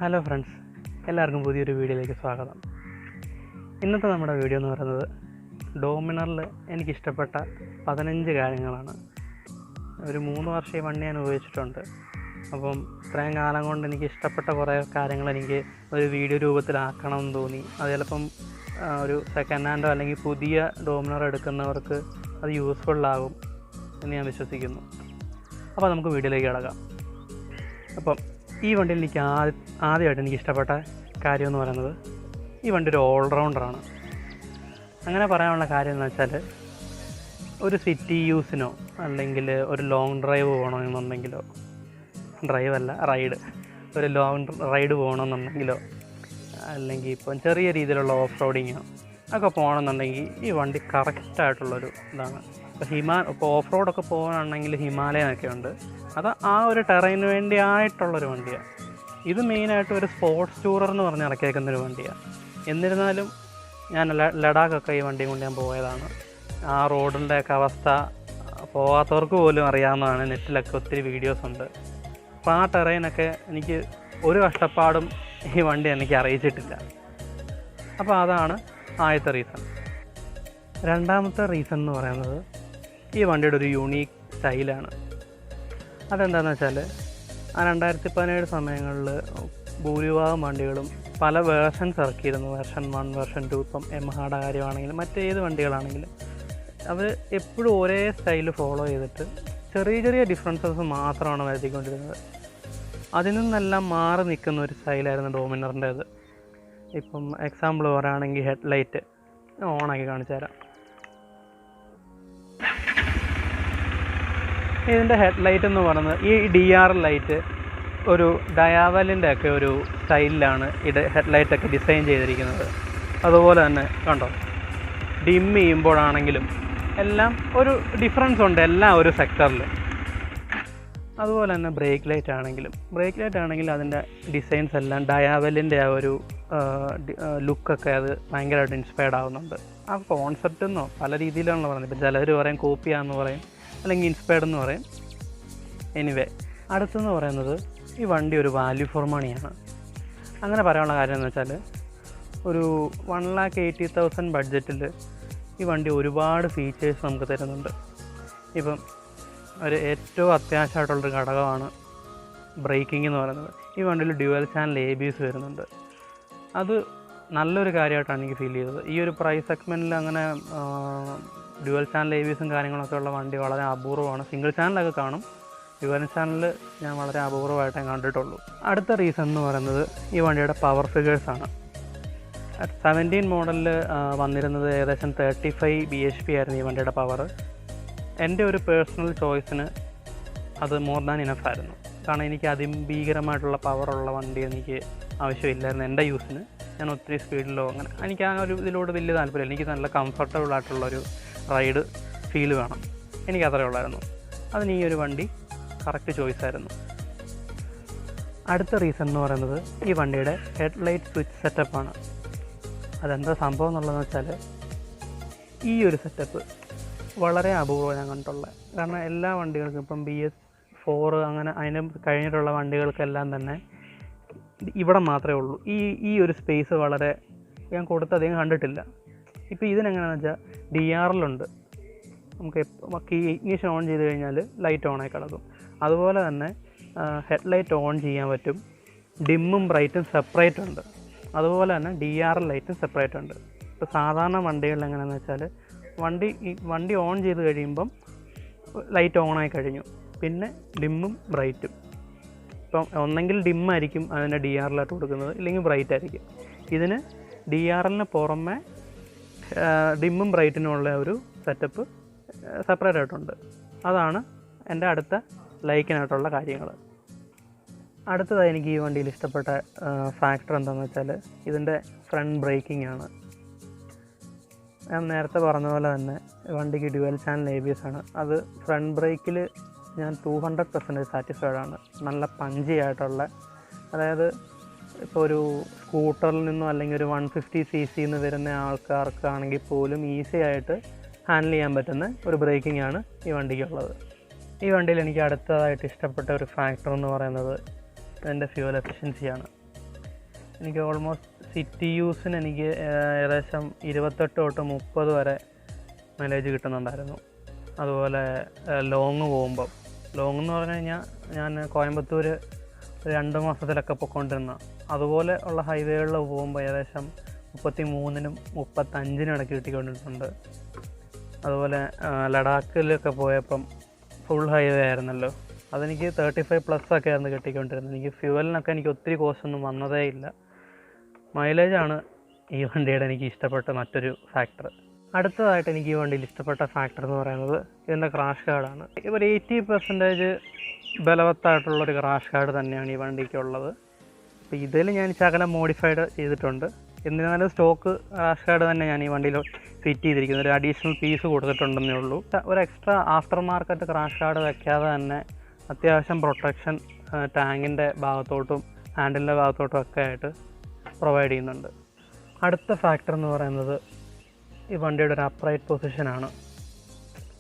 Hello friends, എല്ലാവർക്കും പുതിയൊരു വീഡിയോയിലേക്ക് സ്വാഗതം. ഇന്നത്തെ നമ്മുടെ വീഡിയോ എന്ന് പറയുന്നത് ഡോമിനറിൽ എനിക്കിഷ്ടപ്പെട്ട 15 കാര്യങ്ങളാണ്. ഒരു 3 വർഷം ഈ വണ്ടി ഞാൻ ഉപയോഗിച്ചിട്ടുണ്ട്. അപ്പം ഇത്രയും കാലം കൊണ്ട് എനിക്ക് ഇഷ്ടപ്പെട്ട കുറേ കാര്യങ്ങൾ എനിക്ക് ഒരു വീഡിയോ രൂപത്തിലാക്കണമെന്ന് തോന്നി. അത് ചിലപ്പം ഒരു സെക്കൻഡ് ഹാൻഡോ അല്ലെങ്കിൽ പുതിയ ഡോമിനർ എടുക്കുന്നവർക്ക് അത് യൂസ്ഫുള്ളാകും എന്ന് ഞാൻ വിശ്വസിക്കുന്നു. അപ്പോൾ നമുക്ക് വീഡിയോയിലേക്ക് കിടക്കാം. അപ്പം ഈ വണ്ടിയിൽ എനിക്ക് ആദ്യമായിട്ട് എനിക്ക് ഇഷ്ടപ്പെട്ട കാര്യം എന്ന് പറയുന്നത് ഈ വണ്ടി ഒരു ഓൾറൗണ്ടറാണ്. അങ്ങനെ പറയാനുള്ള കാര്യം എന്ന് വെച്ചാൽ ഒരു സിറ്റി യൂസിനോ അല്ലെങ്കിൽ ഒരു ലോങ് ഡ്രൈവ് പോകണമെന്നുണ്ടെങ്കിലോ, ഒരു ലോങ് റൈഡ് പോകണമെന്നുണ്ടെങ്കിലോ, അല്ലെങ്കിൽ ഇപ്പം ചെറിയ രീതിയിലുള്ള ഓഫ് റോഡിങ്ങോ ഒക്കെ പോകണമെന്നുണ്ടെങ്കിൽ ഈ വണ്ടി കറക്റ്റായിട്ടുള്ളൊരു ഇതാണ്. ഇപ്പോൾ ഓഫ് റോഡൊക്കെ പോകാനാണെങ്കിൽ ഹിമാലയനൊക്കെ ഉണ്ട്. അത് ആ ഒരു ടെറൈന് വേണ്ടി ആയിട്ടുള്ളൊരു വണ്ടിയാണ്. ഇത് മെയിനായിട്ട് ഒരു സ്പോർട്സ് ടൂറർ എന്ന് പറഞ്ഞ് ഇറക്കിയേക്കുന്നൊരു വണ്ടിയാണ്. എന്നിരുന്നാലും ഞാൻ ലഡാഖൊക്കെ ഈ വണ്ടി കൊണ്ട് ഞാൻ പോയതാണ്. ആ റോഡിൻ്റെയൊക്കെ അവസ്ഥ പോകാത്തവർക്ക് പോലും അറിയാവുന്നതാണ്. നെറ്റിലൊക്കെ ഒത്തിരി വീഡിയോസ് ഉണ്ട്. അപ്പോൾ ആ ടെറൈനൊക്കെ എനിക്ക് ഒരു കഷ്ടപ്പാടും ഈ വണ്ടി എനിക്ക് അറിയിച്ചിട്ടില്ല. അപ്പോൾ അതാണ് ആദ്യത്തെ റീസൺ. രണ്ടാമത്തെ റീസൺ എന്ന് പറയുന്നത് ഈ വണ്ടിയുടെ ഒരു യൂണീക്ക് സ്റ്റൈലാണ്. അതെന്താണെന്ന് വെച്ചാൽ ആ 2017 സമയങ്ങളിൽ ഭൂരിഭാഗം വണ്ടികളും പല വേർഷൻസ് ഇറക്കിയിരുന്നു. Version 1, version 2. ഇപ്പം യമഹയുടെ കാര്യമാണെങ്കിലും മറ്റേത് വണ്ടികളാണെങ്കിലും അവർ എപ്പോഴും ഒരേ സ്റ്റൈൽ ഫോളോ ചെയ്തിട്ട് ചെറിയ ചെറിയ ഡിഫറൻസസ് മാത്രമാണ് വരുത്തിക്കൊണ്ടിരുന്നത്. അതിൽ നിന്നെല്ലാം മാറി നിൽക്കുന്ന ഒരു സ്റ്റൈലായിരുന്നു ഡോമിനറിൻ്റേത്. ഇപ്പം എക്സാമ്പിൾ പറയുകയാണെങ്കിൽ ഹെഡ് ലൈറ്റ് ഓണാക്കി കാണിച്ചു തരാം. ഇതിൻ്റെ ഹെഡ് ലൈറ്റ് എന്ന് പറയുന്നത് ഈ DR ലൈറ്റ് ഒരു ഡയാവലിൻ്റെ ഒക്കെ ഒരു സ്റ്റൈലിലാണ് ഇത് ഹെഡ് ലൈറ്റൊക്കെ ഡിസൈൻ ചെയ്തിരിക്കുന്നത്. അതുപോലെ തന്നെ കണ്ടോ, ഡിം ചെയ്യുമ്പോഴാണെങ്കിലും എല്ലാം ഒരു ഡിഫറൻസ് ഉണ്ട്, എല്ലാം ഒരു സെക്ടറിൽ. അതുപോലെ തന്നെ ബ്രേക്ക് ലൈറ്റ് ആണെങ്കിലും അതിൻ്റെ ഡിസൈൻസ് എല്ലാം ഡയാവലിൻ്റെ ആ ഒരു ലുക്കൊക്കെ അത് ഭയങ്കരമായിട്ട് ഇൻസ്പയർഡ് ആവുന്നുണ്ട്. ആ കോൺസെപ്റ്റ് എന്നോ പല രീതിയിലാണല്ലോ പറയുന്നത്. ഇപ്പം ചിലർ പറയും കോപ്പിയാന്ന് പറയും, അല്ലെങ്കിൽ ഇൻസ്പയർഡ് എന്ന് പറയും. എനിവേ, അടുത്തെന്ന് പറയുന്നത് ഈ വണ്ടി ഒരു വാല്യൂ ഫോർ മണിയാണ്. അങ്ങനെ പറയാനുള്ള കാര്യം എന്ന് വെച്ചാൽ ഒരു 1,80,000 ബഡ്ജറ്റിൽ ഈ വണ്ടി ഒരുപാട് ഫീച്ചേഴ്സ് നമുക്ക് തരുന്നുണ്ട്. ഇപ്പം ഒരു ഏറ്റവും അത്യാവശ്യമായിട്ടുള്ളൊരു ഘടകമാണ് ബ്രേക്കിംഗ് എന്ന് പറയുന്നത്. ഈ വണ്ടിയിൽ ഡ്യുവൽ ചാനൽ ABS വരുന്നുണ്ട്. അത് നല്ലൊരു കാര്യമായിട്ടാണ് എനിക്ക് ഫീൽ ചെയ്തത്. ഈ ഒരു പ്രൈസ് സെഗ്മെൻറ്റിൽ അങ്ങനെ ഡ്യുവൽ ചാനൽ ABSും കാര്യങ്ങളൊക്കെ ഉള്ള വണ്ടി വളരെ അപൂർവമാണ്. സിംഗിൾ ചാനലൊക്കെ കാണും, ഡ്യുവൽ ചാനൽ ഞാൻ വളരെ അപൂർവമായിട്ടേ കണ്ടിട്ടുള്ളൂ. അടുത്ത റീസൺ എന്ന് പറയുന്നത് ഈ വണ്ടിയുടെ പവർ ഫിഗേഴ്സാണ്. 17 മോഡലിൽ വന്നിരുന്നത് ഏകദേശം 35 bhp ആയിരുന്നു ഈ വണ്ടിയുടെ പവർ. എൻ്റെ ഒരു പേഴ്സണൽ ചോയ്സിന് അത് മോർ ദാൻ ഇനഫ് ആയിരുന്നു. കാരണം എനിക്ക് അതിഭീകരമായിട്ടുള്ള പവറുള്ള വണ്ടി എനിക്ക് ആവശ്യമില്ലായിരുന്നു എൻ്റെ യൂസിന്. ഞാൻ ഒത്തിരി സ്പീഡിലോ അങ്ങനെ എനിക്ക് ആ ഒരു ഇതിലോട് വലിയ താല്പര്യമില്ല. എനിക്ക് നല്ല കംഫർട്ടബിൾ ആയിട്ടുള്ളൊരു റൈഡ് ഫീൽ വേണം, എനിക്കത്രേ ഉള്ളായിരുന്നു. അതിന് ഈ ഒരു വണ്ടി കറക്റ്റ് ചോയ്സായിരുന്നു. അടുത്ത റീസൺ എന്ന് പറയുന്നത് ഈ വണ്ടിയുടെ ഹെഡ് ലൈറ്റ് സ്വിച്ച് സെറ്റപ്പാണ്. അതെന്താ സംഭവം എന്നുള്ളതെന്ന് വെച്ചാൽ ഈ ഒരു സെറ്റപ്പ് വളരെ അപൂർവം ഞാൻ കണ്ടിട്ടുള്ളത്. കാരണം എല്ലാ വണ്ടികൾക്കും ഇപ്പം BS4 അങ്ങനെ അതിന് കഴിഞ്ഞിട്ടുള്ള വണ്ടികൾക്കെല്ലാം തന്നെ ഇവിടെ മാത്രമേ ഉള്ളൂ. ഈ ഒരു സ്പേസ് വളരെ ഞാൻ കൊടുത്തധികം കണ്ടിട്ടില്ല. ഇപ്പോൾ ഇതിനെങ്ങനെയാണെന്ന് വെച്ചാൽ DRലുണ്ട്. നമുക്ക് ഇഗ്നിഷൻ ഓൺ ചെയ്ത് കഴിഞ്ഞാൽ ലൈറ്റ് ഓണായി കിടക്കും. അതുപോലെ തന്നെ ഹെഡ് ലൈറ്റ് ഓൺ ചെയ്യാൻ പറ്റും. ഡിമ്മും ബ്രൈറ്റും സെപ്പറേറ്റ് ഉണ്ട്. അതുപോലെ തന്നെ DR ലൈറ്റും സെപ്പറേറ്റ് ഉണ്ട്. ഇപ്പോൾ സാധാരണ വണ്ടികളിൽ എങ്ങനെയാണെന്ന് വെച്ചാൽ വണ്ടി ഓൺ ചെയ്ത് കഴിയുമ്പം ലൈറ്റ് ഓണായി കഴിഞ്ഞു, പിന്നെ ഡിമ്മും ബ്രൈറ്റും. ഇപ്പം ഒന്നെങ്കിൽ ഡിമ്മായിരിക്കും അതിൻ്റെ DRലായിട്ട് കൊടുക്കുന്നത്, ഇല്ലെങ്കിൽ ബ്രൈറ്റ് ആയിരിക്കും. ഇതിന് DRലിന് പുറമെ ഡിമ്മും ബ്രൈറ്റിനുമുള്ള ഒരു സെറ്റപ്പ് സെപ്പറേറ്റ് ആയിട്ടുണ്ട്. അതാണ് എൻ്റെ അടുത്ത ലൈക്കിനായിട്ടുള്ള കാര്യങ്ങൾ. അടുത്തതായി എനിക്ക് ഈ വണ്ടിയിൽ ഇഷ്ടപ്പെട്ട ഫാക്ടർ എന്താണെന്ന് വെച്ചാൽ ഇതിൻ്റെ ഫ്രണ്ട് ബ്രേക്കിംഗ് ആണ്. ഞാൻ നേരത്തെ പറഞ്ഞ പോലെ തന്നെ വണ്ടിക്ക് ഡ്യുവൽ ചാനൽ ABS ആണ്. അത് ഫ്രണ്ട് ബ്രേക്കിൽ ഞാൻ 200% സാറ്റിസ്ഫൈഡ് ആണ്. നല്ല പഞ്ചി ആയിട്ടുള്ള, അതായത് ഇപ്പോൾ ഒരു സ്കൂട്ടറിൽ നിന്നോ അല്ലെങ്കിൽ ഒരു 150cc നിന്ന് വരുന്ന ആൾക്കാർക്കാണെങ്കിൽ പോലും ഈസി ആയിട്ട് ഹാൻഡിൽ ചെയ്യാൻ പറ്റുന്ന ഒരു ബ്രേക്കിംഗ് ആണ് ഈ വണ്ടിക്കുള്ളത്. ഈ വണ്ടിയിൽ എനിക്ക് അടുത്തതായിട്ട് ഇഷ്ടപ്പെട്ട ഒരു ഫാക്ടർ എന്ന് പറയുന്നത് അതിൻ്റെ ഫ്യൂവൽ എഫിഷ്യൻസിയാണ്. എനിക്ക് ഓൾമോസ്റ്റ് സിറ്റി യൂസിന് എനിക്ക് ഏകദേശം 28 തൊട്ട് 30 വരെ മൈലേജ് കിട്ടുന്നുണ്ടായിരുന്നു. അതുപോലെ ലോങ് പോകുമ്പം, ലോങ് എന്ന് പറഞ്ഞു കഴിഞ്ഞാൽ ഞാൻ കോയമ്പത്തൂർ 2 മാസത്തിലൊക്കെ പൊയ്ക്കൊണ്ടിരുന്ന അതുപോലെ ഉള്ള ഹൈവേകളിൽ പോകുമ്പോൾ ഏകദേശം 33-നും 35-നും ഇടയ്ക്ക് കിട്ടിക്കൊണ്ടിട്ടുണ്ട്. അതുപോലെ ലഡാക്കിലൊക്കെ പോയപ്പം ഫുൾ ഹൈവേ ആയിരുന്നല്ലോ, അതെനിക്ക് 35+ ഒക്കെ ആയിരുന്നു കിട്ടിക്കൊണ്ടിരുന്നത്. എനിക്ക് ഫ്യൂവലിനൊക്കെ എനിക്ക് ഒത്തിരി കോസ്റ്റൊന്നും വന്നതേ ഇല്ല. മൈലേജാണ് ഈ വണ്ടിയുടെ എനിക്ക് ഇഷ്ടപ്പെട്ട മറ്റൊരു ഫാക്ടർ. അടുത്തതായിട്ട് എനിക്ക് ഈ വണ്ടിയിൽ ഇഷ്ടപ്പെട്ട ഫാക്ടർ എന്ന് പറയുന്നത് ഇതിൻ്റെ ക്രാഷ് ഗാർഡാണ്. ഒരു 80% ബലവത്തായിട്ടുള്ളൊരു ക്രാഷ് ഗാർഡ് തന്നെയാണ് ഈ വണ്ടിക്കുള്ളത്. അപ്പോൾ ഇതിൽ ഞാൻ ശകലം മോഡിഫൈഡ് ചെയ്തിട്ടുണ്ട്. എന്നിരുന്നാലും സ്റ്റോക്ക് ക്രാഷ് ഗാർഡ് തന്നെ ഞാൻ ഈ വണ്ടിയിൽ ഫിറ്റ് ചെയ്തിരിക്കുന്നത്. ഒരു അഡീഷണൽ പീസ് കൊടുത്തിട്ടുണ്ടെന്നേ ഉള്ളൂ. ഒരു extra after market crash guard വയ്ക്കാതെ തന്നെ അത്യാവശ്യം പ്രൊട്ടക്ഷൻ ടാങ്കിൻ്റെ ഭാഗത്തോട്ടും ഹാൻഡിലിൻ്റെ ഭാഗത്തോട്ടും ഒക്കെ ആയിട്ട് പ്രൊവൈഡ് ചെയ്യുന്നുണ്ട്. അടുത്ത ഫാക്ടർ എന്ന് പറയുന്നത് ഈ വണ്ടിയുടെ ഒരു അപ്രൈറ്റ് പൊസിഷനാണ്.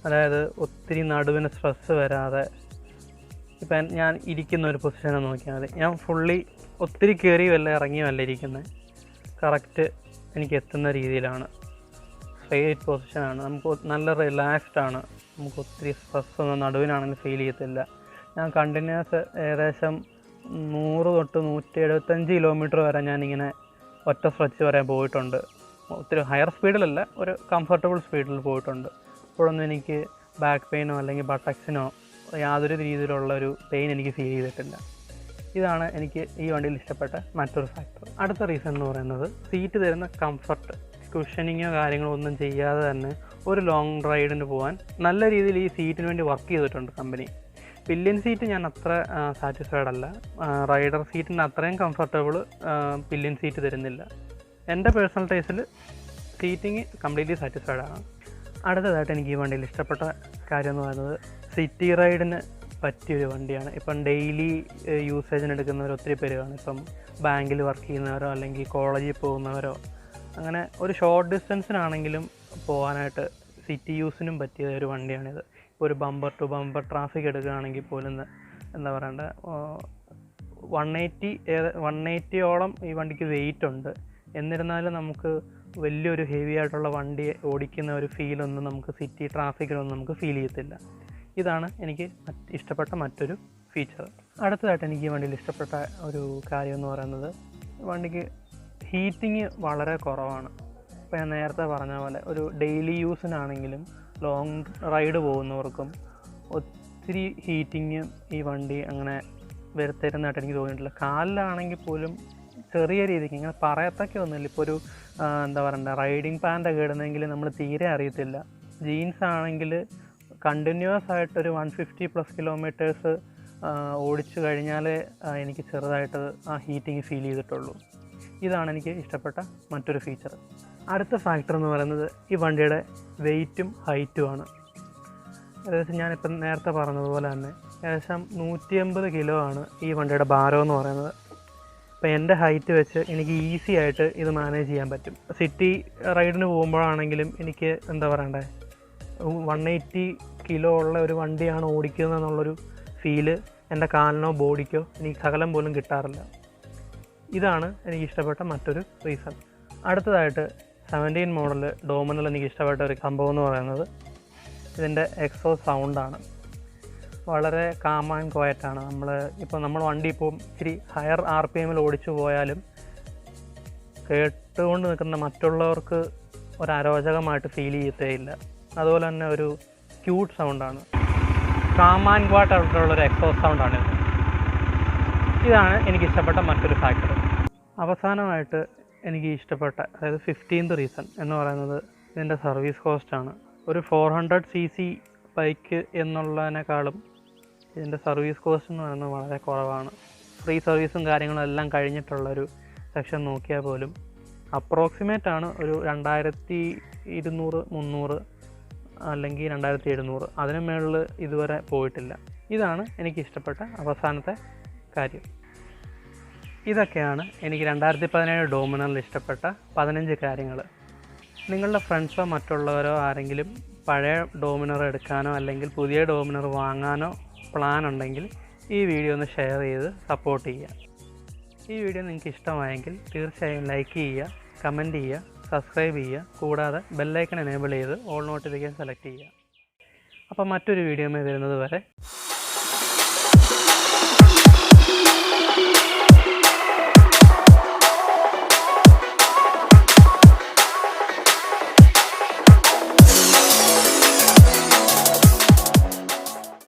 അതായത് ഒത്തിരി നടുവിന് സ്ട്രെസ്സ് വരാതെ, ഇപ്പം ഞാൻ ഇരിക്കുന്ന ഒരു പൊസിഷനെ നോക്കിയാൽ മതി. ഞാൻ ഫുള്ളി ഒത്തിരി കയറിയുമല്ല ഇറങ്ങിയുമല്ല ഇരിക്കുന്നത്, കറക്റ്റ് എനിക്ക് എത്തുന്ന രീതിയിലാണ്. സ്ട്രെയിറ്റ് പൊസിഷനാണ്, നമുക്ക് നല്ല റിലാക്സ്ഡ് ആണ്, നമുക്ക് ഒത്തിരി സ്ട്രെസ് ഒന്നും നടുവിനാണെങ്കിൽ ഫീൽ ചെയ്യത്തില്ല. ഞാൻ കണ്ടിന്യൂസ് ഏകദേശം 100 തൊട്ട് 175 കിലോമീറ്റർ വരെ ഞാനിങ്ങനെ ഒറ്റ സ്ട്രെച്ച് വരെ പോയിട്ടുണ്ട്. ഒത്തിരി ഹയർ സ്പീഡിലല്ല, ഒരു കംഫർട്ടബിൾ സ്പീഡിൽ പോയിട്ടുണ്ട്. അപ്പോഴൊന്നും എനിക്ക് ബാക്ക് പെയിനോ അല്ലെങ്കിൽ ബട്ടക്സിനോ യാതൊരു രീതിയിലുള്ള ഒരു പെയിൻ എനിക്ക് ഫീൽ ചെയ്തിട്ടില്ല. ഇതാണ് എനിക്ക് ഈ വണ്ടിയിൽ ഇഷ്ടപ്പെട്ട മറ്റൊരു ഫാക്ടർ. അടുത്ത റീസൺ എന്ന് പറയുന്നത് സീറ്റ് തരുന്ന കംഫർട്ട്. കുഷനിങ്ങോ കാര്യങ്ങളോ ഒന്നും ചെയ്യാതെ തന്നെ ഒരു ലോങ് റൈഡിന് പോകാൻ നല്ല രീതിയിൽ ഈ സീറ്റിന് വേണ്ടി വർക്ക് ചെയ്തിട്ടുണ്ട് കമ്പനി. പില്ലിയൻ സീറ്റ് ഞാൻ അത്ര സാറ്റിസ്ഫൈഡ് അല്ല. റൈഡർ സീറ്റിന് അത്രയും കംഫർട്ടബിൾ പില്ലിയൻ സീറ്റ് തരുന്നില്ല. എൻ്റെ പേഴ്സണൽ ടേസ്റ്റിൽ സീറ്റിങ് കംപ്ലീറ്റ്ലി സാറ്റിസ്ഫൈഡ് ആണ്. അടുത്തതായിട്ട് എനിക്ക് ഈ വണ്ടിയിൽ ഇഷ്ടപ്പെട്ട കാര്യം എന്ന് പറയുന്നത് സിറ്റി റൈഡിന് പറ്റിയൊരു വണ്ടിയാണ്. ഇപ്പം ഡെയിലി യൂസേജിന് എടുക്കുന്നവർ ഒത്തിരി പേര് കാണും. ഇപ്പം ബാങ്കിൽ വർക്ക് ചെയ്യുന്നവരോ അല്ലെങ്കിൽ കോളേജിൽ പോകുന്നവരോ അങ്ങനെ ഒരു ഷോർട്ട് ഡിസ്റ്റൻസിനാണെങ്കിലും പോകാനായിട്ട് സിറ്റി യൂസിനും പറ്റിയ ഒരു വണ്ടിയാണിത്. ഇപ്പോൾ ഒരു ബമ്പർ ടു ബമ്പർ ട്രാഫിക് എടുക്കുകയാണെങ്കിൽ പോലും എന്താ പറയണ്ട 180ഓളം ഈ വണ്ടിക്ക് വെയിറ്റ് ഉണ്ട്. എന്നിരുന്നാലും നമുക്ക് വലിയൊരു ഹെവി ആയിട്ടുള്ള വണ്ടി ഓടിക്കുന്ന ഒരു ഫീലൊന്നും നമുക്ക് സിറ്റി ട്രാഫിക്കിലൊന്നും നമുക്ക് ഫീൽ ചെയ്യത്തില്ല. ഇതാണ് എനിക്ക് ഇഷ്ടപ്പെട്ട മറ്റൊരു ഫീച്ചർ. അടുത്തതായിട്ട് എനിക്ക് ഈ വണ്ടിയിൽ ഇഷ്ടപ്പെട്ട ഒരു കാര്യം എന്ന് പറയുന്നത് വണ്ടിക്ക് ഹീറ്റിങ് വളരെ കുറവാണ്. ഇപ്പോൾ ഞാൻ നേരത്തെ പറഞ്ഞ പോലെ ഒരു ഡെയിലി യൂസിനാണെങ്കിലും ലോങ് റൈഡ് പോകുന്നവർക്കും ഒത്തിരി ഹീറ്റിങ് ഈ വണ്ടി അങ്ങനെ വരുത്തരുന്നതായിട്ട് എനിക്ക് തോന്നിയിട്ടില്ല. കാലിലാണെങ്കിൽ പോലും ചെറിയ രീതിക്ക് ഇങ്ങനെ പറയത്തൊക്കെ ഒന്നുമില്ല. ഇപ്പോൾ ഒരു എന്താ പറയണ്ട റൈഡിങ് പാൻ്റൊക്കെ ഇടുന്നെങ്കിൽ നമ്മൾ തീരെ അറിയത്തില്ല. ജീൻസ് ആണെങ്കിൽ കണ്ടിന്യൂസ് ആയിട്ടൊരു 150+ കിലോമീറ്റേഴ്സ് ഓടിച്ചു കഴിഞ്ഞാലേ എനിക്ക് ചെറുതായിട്ട് ആ ഹീറ്റിങ് ഫീൽ ചെയ്തിട്ടുള്ളൂ. ഇതാണ് എനിക്ക് ഇഷ്ടപ്പെട്ട മറ്റൊരു ഫീച്ചർ. അടുത്ത ഫാക്ടർ എന്ന് പറയുന്നത് ഈ വണ്ടിയുടെ വെയ്റ്റും ഹൈറ്റുമാണ്. ഏകദേശം ഞാനിപ്പം നേരത്തെ പറഞ്ഞതുപോലെ തന്നെ ഏകദേശം 180 കിലോ ആണ് ഈ വണ്ടിയുടെ ഭാരം എന്ന് പറയുന്നത്. അപ്പോൾ എൻ്റെ ഹൈറ്റ് വെച്ച് എനിക്ക് ഈസി ആയിട്ട് ഇത് മാനേജ് ചെയ്യാൻ പറ്റും. സിറ്റി റൈഡിന് പോകുമ്പോഴാണെങ്കിലും എനിക്ക് എന്താ പറയണ്ടേ 180 കിലോ ഉള്ള ഒരു വണ്ടിയാണ് ഓടിക്കുന്നത് എന്നുള്ളൊരു ഫീല് എൻ്റെ കാലിനോ ബോഡിക്കോ എനിക്ക് ശകലം പോലും കിട്ടാറില്ല. ഇതാണ് എനിക്ക് ഇഷ്ടപ്പെട്ട മറ്റൊരു റീസൺ. അടുത്തതായിട്ട് 17 മോഡൽ ഡോമിനൽ എനിക്ക് ഇഷ്ടപ്പെട്ട ഒരു സംഭവം എന്ന് പറയുന്നത് ഇതിൻ്റെ എക്സോസ്റ്റ് സൗണ്ടാണ്. വളരെ കാം ആൻഡ് ക്വയറ്റാണ്. നമ്മൾ വണ്ടി ഇപ്പോൾ ഇച്ചിരി ഹയർ RPM ഓടിച്ചു പോയാലും കേട്ടുകൊണ്ട് നിൽക്കുന്ന മറ്റുള്ളവർക്ക് ഒരു അരോചകമായിട്ട് ഫീൽ ചെയ്യത്തേയില്ല. അതുപോലെ തന്നെ ഒരു ക്യൂട്ട് സൗണ്ടാണ്. കാം ആൻഡ് ക്വയറ്റ് ആയിട്ടുള്ളൊരു എക്സോസ്റ്റ് സൗണ്ടാണിത്. ഇതാണ് എനിക്കിഷ്ടപ്പെട്ട മറ്റൊരു ഫാക്ടർ. അവസാനമായിട്ട് എനിക്ക് ഇഷ്ടപ്പെട്ട അതായത് 15th റീസൺ എന്ന് പറയുന്നത് ഇതിൻ്റെ സർവീസ് കോസ്റ്റാണ്. ഒരു 400cc ബൈക്ക് എന്നുള്ളതിനേക്കാളും ഇതിൻ്റെ സർവീസ് കോസ്റ്റ് എന്ന് പറയുന്നത് വളരെ കുറവാണ്. ഫ്രീ സർവീസും കാര്യങ്ങളും എല്ലാം കഴിഞ്ഞിട്ടുള്ളൊരു സെക്ഷൻ നോക്കിയാൽ പോലും അപ്രോക്സിമേറ്റ് ആണ്. ഒരു 2200-300 അല്ലെങ്കിൽ 2700 അതിന് മുകളിൽ ഇതുവരെ പോയിട്ടില്ല. ഇതാണ് എനിക്കിഷ്ടപ്പെട്ട അവസാനത്തെ കാര്യം. ഇതൊക്കെയാണ് എനിക്ക് 2017 ഡോമിനറിൽ ഇഷ്ടപ്പെട്ട 15 കാര്യങ്ങൾ. നിങ്ങളുടെ ഫ്രണ്ട്സോ മറ്റുള്ളവരോ ആരെങ്കിലും പഴയ ഡോമിനർ എടുക്കാനോ അല്ലെങ്കിൽ പുതിയ ഡോമിനർ വാങ്ങാനോ പ്ലാൻ ഉണ്ടെങ്കിൽ ഈ വീഡിയോ ഒന്ന് ഷെയർ ചെയ്ത് സപ്പോർട്ട് ചെയ്യുക. ഈ വീഡിയോ നിങ്ങൾക്ക് ഇഷ്ടമായെങ്കിൽ തീർച്ചയായും ലൈക്ക് ചെയ്യുക, കമൻറ്റ് ചെയ്യുക, സബ്സ്ക്രൈബ് ചെയ്യുക, കൂടാതെ ബെല്ലൈക്കൺ എനേബിൾ ചെയ്ത് ഓൾ നോട്ടിഫിക്കേഷൻ സെലക്ട് ചെയ്യുക. അപ്പോൾ മറ്റൊരു വീഡിയോയിൽ വരുന്നത് വരെ